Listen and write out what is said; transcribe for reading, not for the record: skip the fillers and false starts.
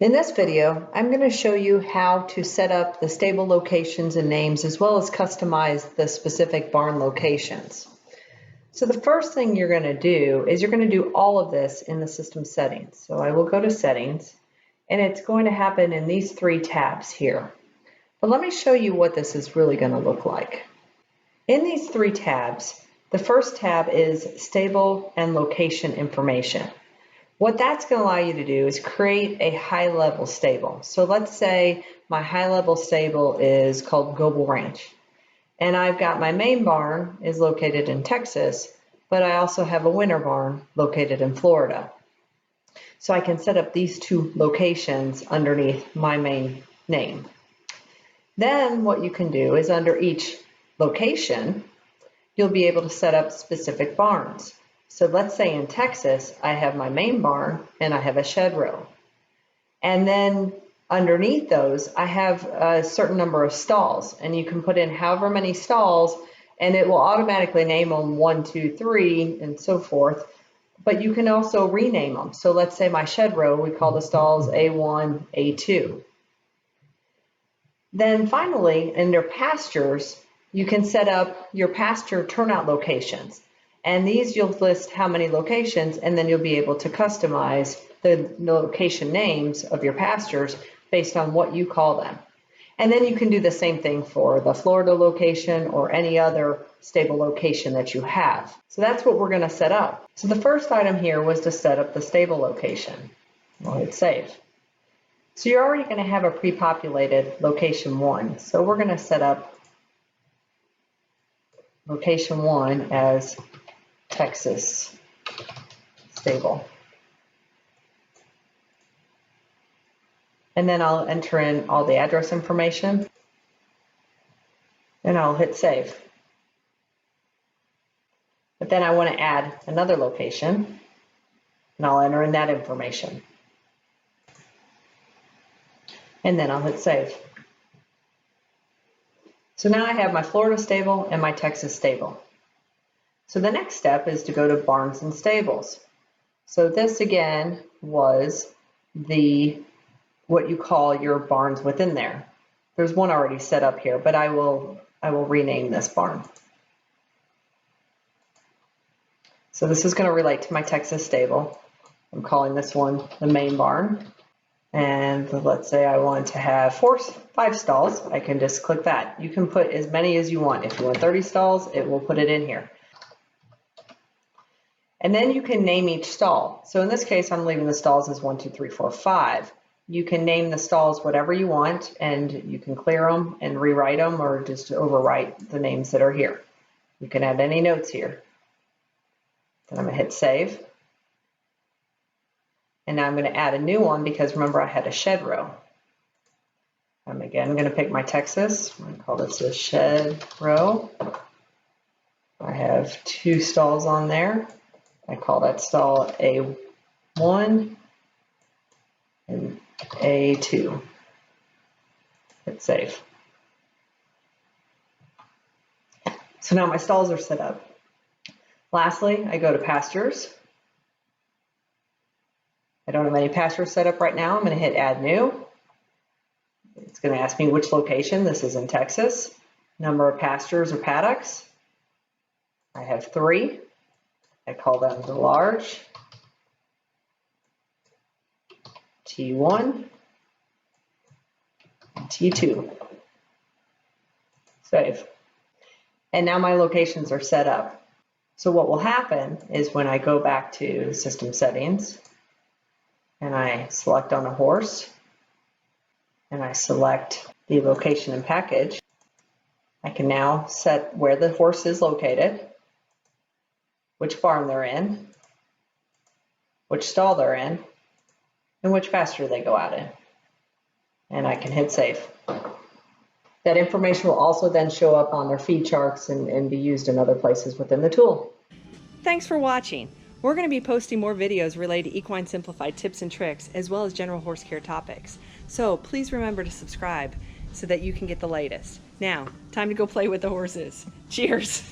In this video, I'm going to show you how to set up the stable locations and names as well as customize the specific barn locations. So the first thing you're going to do is you're going to do all of this in the system settings. So I will go to settings and it's going to happen in these three tabs here. But let me show you what this is really going to look like. In these three tabs, the first tab is stable and location information. What that's going to allow you to do is create a high-level stable. So let's say my high-level stable is called Global Ranch. And I've got my main barn is located in Texas, but I also have a winter barn located in Florida. So I can set up these two locations underneath my main name. Then what you can do is under each location, you'll be able to set up specific barns. So let's say in Texas, I have my main barn and I have a shed row. And then underneath those, I have a certain number of stalls, and you can put in however many stalls and it will automatically name them 1, 2, 3 and so forth. But you can also rename them. So let's say my shed row, we call the stalls A1, A2. Then finally, under pastures, you can set up your pasture turnout locations. And these you'll list how many locations, and then you'll be able to customize the location names of your pastures based on what you call them. And then you can do the same thing for the Florida location or any other stable location that you have. So that's what we're going to set up. So the first item here was to set up the stable location. We'll hit save. So you're already going to have a pre-populated location 1. So we're going to set up location 1 as Texas stable. And then I'll enter in all the address information and I'll hit save. But then I want to add another location and I'll enter in that information. And then I'll hit save. So now I have my Florida stable and my Texas stable. So the next step is to go to barns and stables. So this again was what you call your barns within there. There's one already set up here, but I will rename this barn. So this is going to relate to my Texas stable. I'm calling this one the main barn. And let's say I want to have 5 stalls. I can just click that. You can put as many as you want. If you want 30 stalls, it will put it in here. And then you can name each stall. So in this case, I'm leaving the stalls as 1, 2, 3, 4, 5. You can name the stalls whatever you want, and you can clear them and rewrite them or just overwrite the names that are here. You can add any notes here. Then I'm going to hit save. And now I'm going to add a new one because remember I had a shed row. I'm going to pick my Texas. I'm going to call this a shed row. I have 2 stalls on there. I call that stall A1 and A2. Hit save. So now my stalls are set up. Lastly, I go to pastures. I don't have any pastures set up right now. I'm going to hit add new. It's going to ask me which location. This is in Texas. Number of pastures or paddocks. I have 3. I call them the large. T1 and T2. Save. And now my locations are set up. So what will happen is when I go back to system settings and I select on a horse and I select the location and package, I can now set where the horse is located, which barn they're in, which stall they're in, and which pasture they go out in. And I can hit save. That information will also then show up on their feed charts and be used in other places within the tool. Thanks for watching. We're going to be posting more videos related to Equine Simplified tips and tricks, as well as general horse care topics. So please remember to subscribe so that you can get the latest. Now, time to go play with the horses. Cheers!